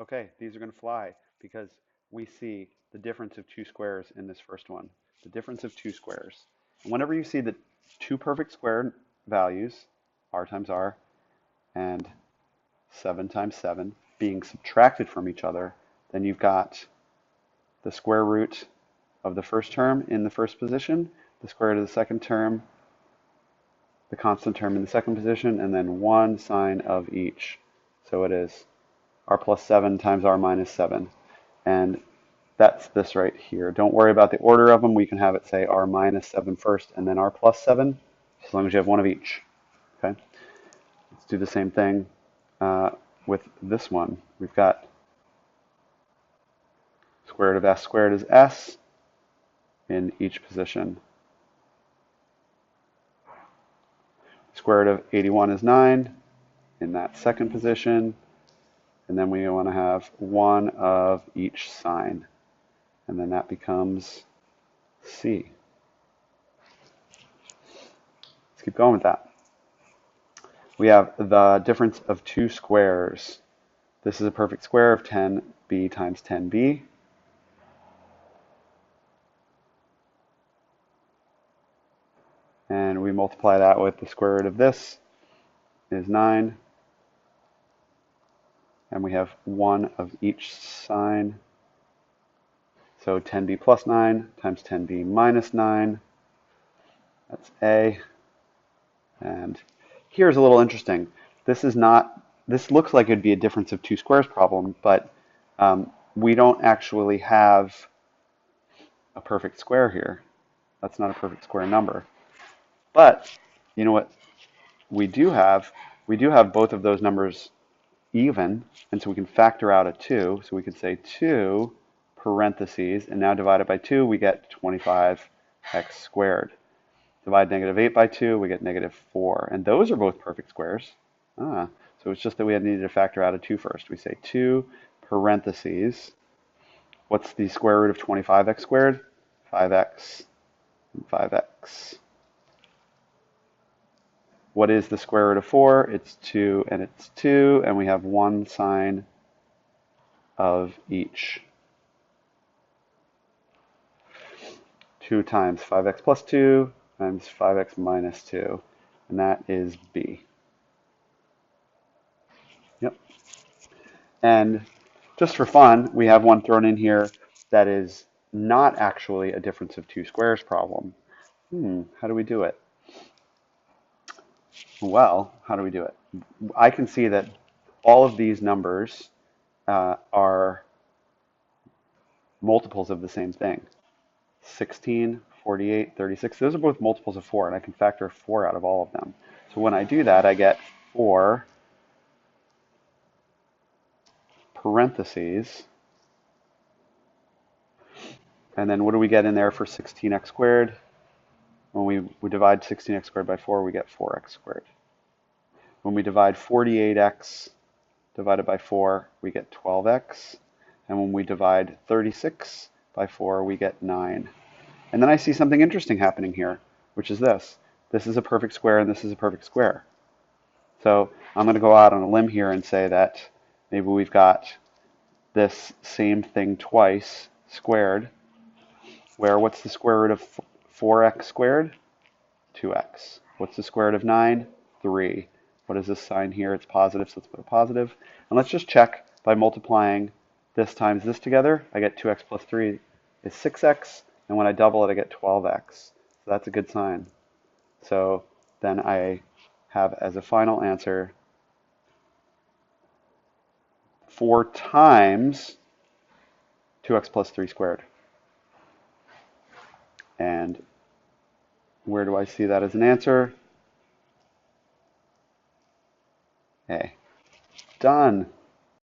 Okay, these are going to fly because we see the difference of two squares in this first one. The difference of two squares. And whenever you see the two perfect square values, r times r and 7 times 7, being subtracted from each other, then you've got the square root of the first term in the first position, the square root of the second term, the constant term in the second position, and then one sign of each. So it is r plus 7 times r minus 7. And that's this right here. Don't worry about the order of them. We can have it say r minus 7 first and then r plus 7, as long as you have one of each. Okay. Let's do the same thing with this one. We've got square root of s squared is s in each position. Square root of 81 is 9 in that second position. And then we want to have one of each sign. And then that becomes C. Let's keep going with that. We have the difference of two squares. This is a perfect square of 10b times 10b. And we multiply that with the square root of this is 9. And we have one of each sign. So 10b plus 9 times 10b minus 9. That's A. And here's a little interesting. This looks like it'd be a difference of two squares problem, but we don't actually have a perfect square here. That's not a perfect square number. But you know what we do have? We do have both of those numbers even, and so we can factor out a 2. So we could say 2 parentheses, and now divided by 2, we get 25x squared. Divide negative 8 by 2, we get negative 4. And those are both perfect squares. So it's just that we needed to factor out a 2 first. We say 2 parentheses. What's the square root of 25x squared? 5x and 5x. What is the square root of 4? It's 2 and it's 2, and we have one sign of each. 2 times 5x plus 2 times 5x minus 2, and that is B. Yep. And just for fun, we have one thrown in here that is not actually a difference of two squares problem. How do we do it? Well, how do we do it? I can see that all of these numbers are multiples of the same thing. 16, 48, 36. Those are both multiples of 4, and I can factor 4 out of all of them. So when I do that, I get 4 parentheses. And then what do we get in there for 16x squared? When we divide 16x squared by 4, we get 4x squared. When we divide 48x divided by 4, we get 12x. And when we divide 36 by 4, we get 9. And then I see something interesting happening here, which is this. This is a perfect square and this is a perfect square. So I'm going to go out on a limb here and say that maybe we've got this same thing twice squared, where what's the square root of 4x squared? 2x. What's the square root of 9? 3. What is this sign here? It's positive, so let's put a positive. And let's just check by multiplying this times this together. I get 2x plus 3 is 6x, and when I double it, I get 12x. So that's a good sign. So then I have as a final answer 4 times 2x plus 3 squared. And where do I see that as an answer? A. Done.